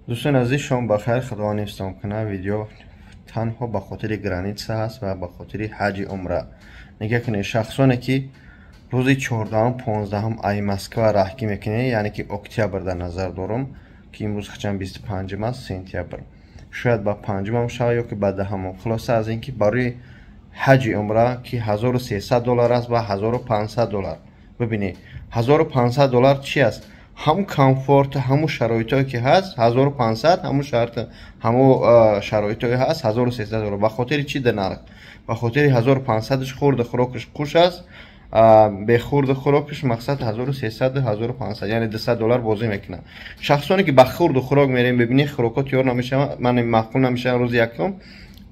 دوستان عزیز شما بخیر. خدا نیستم کنه ویدیو تنها به خاطر گرانیتسا هست و به خاطر حج عمره. نگه کنه شخصانی که روزی 14 15 ای مسکو راهکی میکنه، یعنی که اکتبر در نظر دارم که امروز خچن 25 است سپتامبر، شاید با 5 هم شود یا که بعد هم. خلاصه از اینکه برای حج عمره که $1300 است و $1500. ببینید $1500 چی است؟ هم کامفورت همون شرایطی که هست 1500، همون شرط همون شرایطی هست $1300. به خاطر چی دنر؟ به خاطر 1500ش خورد خوراکش خوش است، به خورد خوراکش مقصد 1300 1500، یعنی $200 بازی میکنه. شخصانی که به خورد خوراک میریم ببینید خوراکات یار نمیشه، من معقول نمیشه روز یکم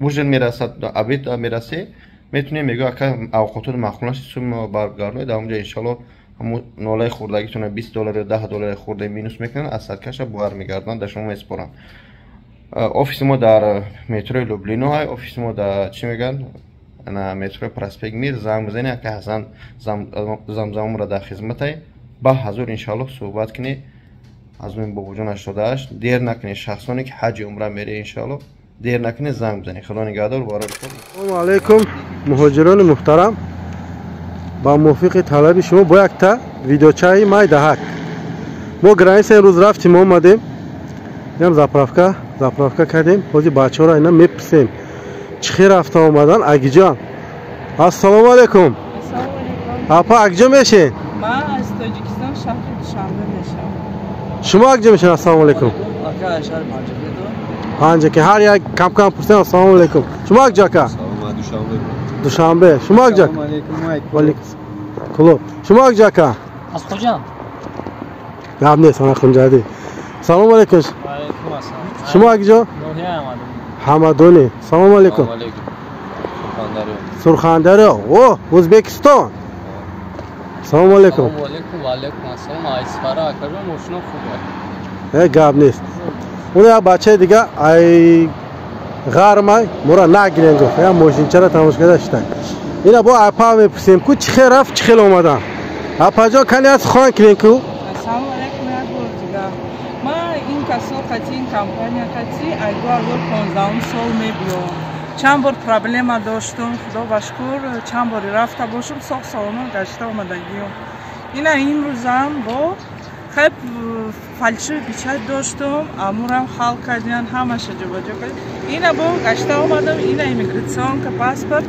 وجود میرسد عبید میرسه، میتونیم میگه که اوقات معقولش سوم برگردونید اونجا ان شاء الله همون ناله خوردگیتون $20 $10 خورده مینوس میکنن، از سرکش بوار میگردن در شما میسپرن. آفیس ما در مترو لوبلینو های، آفیس ما در چی میگن انا مترو پراسپیک میر، زنگ بزنید که حسن زمزم را در خدمت های با حضور ان شاء الله صحبت کنی از من با وجود 88. دیر نکنید شخصانی که حج عمره میره ان شاء الله دیر نکنید زنگ بزنید. خدا نگهدار. وارد السلام علیکم مهاجران محترم، با موافق طلب شما با یک تا ویدیوچای مای دهک ما گرانیس امروز رفتیم اومدیم هم заправка کردیم. حاجی بچه ها را اینا میپرسیم چخی رفته آمدن. اگی جان السلام علیکم. اپا اگجا میشین؟ من از تاجیکستان شهر دوشنبه میشم. شما اگجا میشین؟ السلام علیکم. اکا شهر پنجه که هر یک کم کم پرسیم السلام علیکم. شما اگجا که؟ دوشنبه. شما اگجا؟ علیکم کلو. شما اگجا که؟ از کجا؟ گاب نیست من خونجادی. سلام علیکم. علیکم السلام. شما اگجا؟ حمدونی. سلام علیکم. سرخاندری. اوه ازبکستان. سلام علیکم. سلام علیکم و علیکم السلام. ایسفارا اکرم ماشینا خوبه. گاب نیست. اون یا بچه دیگه ای غرمای مورا نگیرن گفت یا ماشین چرا تماشا داشتن. اینا با اپا میپرسیم کو چه رفت چه اومدن. اپا جا کنی از خان کردین کو؟ السلام علیکم از بورتیگا. ما این کسو قطعی این کمپانی قطعی اگر 15 سال میبیام. چند بار پرابلم داشتم، خدا بشکر چند بار رفته باشم ساخت سالانه گشته آمدگیم. اینا این روزم با خب فالشو بیچاره داشتم، امورم حل کردن همش جابجا کردن. اینا با گشته آمدم. اینا ایمیگراسیون که پاسپورت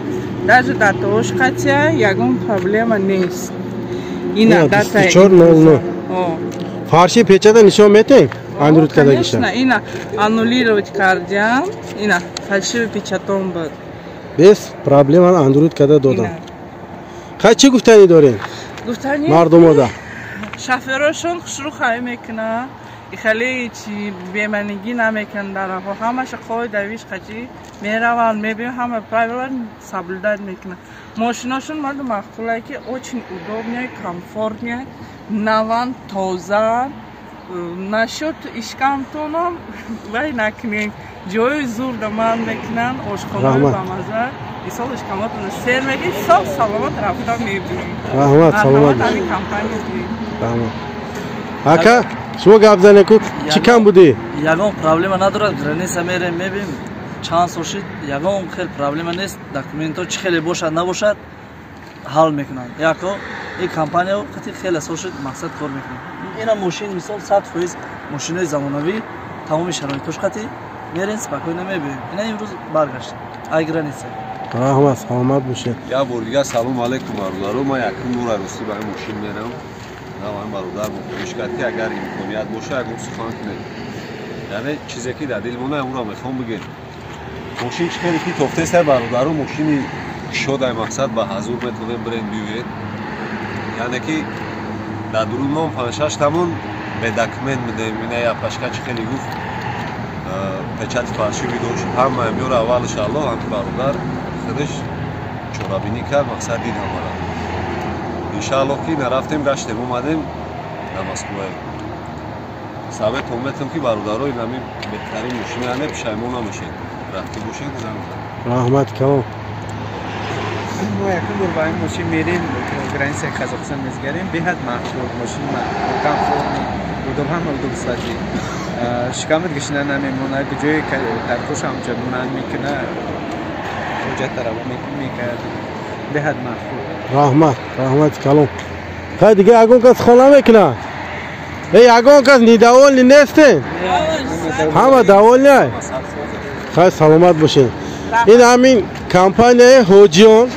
در داتاش قطعه یگان پرابلم نیست. اینا داتا 2400 فارسی پیچیده نشون میدین اندروید کدایش نه اینا انولیروت کردم. اینا فالشو پیچاتون بود بس پرابلم اندروید کدا دادم. خیلی چی گفتنی دارین گفتنی مردم دا شافراشون خوشرو خواهی میکنه، خیلی چی بیمنگی نمیکنن در راه، همش خواهی دویش خچی میروان میبینم همه پرایور سابلدار میکنن. ماشیناشون مرد مخصوصه که اوچین удобнее комфортнее نوان تازه نشد اشکامتونم وای نکنین جای زور دمان میکنن آشخانه با مزه ایسال اشکامتون سر میگی سال سلامت رفته میبینیم. رحمت سلامت همین کمپانی دی رحمت. اکا شما گپ زنه کو چی کم بودی؟ یگان پرابلم نداره. گرانیسا میریم میبینیم چند سال شد یگان خیلی پرابلم نیست. دکومنت چه خیلی باشد نباشد حل میکنن. یکو این کمپانی خیلی سال شد مقصد کار میکنه. اینا ماشین مثال 100% ماشین زمانوی تمام شرایطش خاطی میرین سپاکوی نمیبینیم. اینا امروز برگشت اگر نیست. رحمت سلامت باشه. یا بردیگه سلام علیکم برادران. ما یکم نور روسی به ماشین میرم. من برادر مخویش کرد که اگر امکانیت باشه اگر سخن کنه، یعنی چیزی که در دل مونه اون را میخوام بگم. ماشین چخیلی که توفته سر برادران ماشینی شده مقصد به حضور میتونیم بریم بیوید، یعنی که در درون 5-6 تمون به دکمنت میدیم. اینه یا پشکه چخیلی گفت پچت فارشی بیدوش هم میاره اولش الله هم برادر خودش چورابینی کرد مقصد دید همارا انشاءالله که نرفتیم گشتیم اومدیم نماسکوه ثابت اومدتیم که برادرای نمی بهترین ماشین هنه پشیمون نمیشه رفتی باشید زنگ رحمت کام ما یکم بار با این ماشین میریم گرانیس قزاقستان میزگریم. بهت محشور ماشین ما کم فرمی بودم هم بودم سازی شکامت گشنه نمیمونه به جای که ترکوش هم چه من میکنه وجه طرف میکنه به حد مخفوض رحمت کلام خیلی دیگه اگون کس خونه میکنه ای اگون کس نیداول نیستین همه داول نه خیلی سلامت باشین این همین کمپانی هوجیون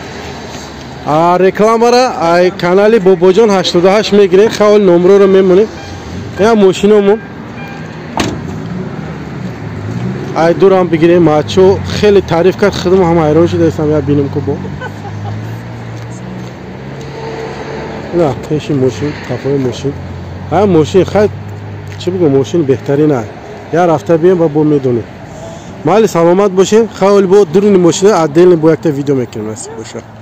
رکلام را کانالی بوبوجان 88 میگیرین خیلی نمره رو میمونیم یا ماشینمون ای دور هم بگیریم ماچو خیلی تعریف کرد خودم هم حیران شده هستم یا بینم که با نه پیش ماشین کافه ماشین ها ماشین خیلی چی بگم ماشین بهترین است یا رفته بیم با میدونیم مال سلامت باشین خیلی بود درون ماشین عدل با یک تا ویدیو میکنیم باشه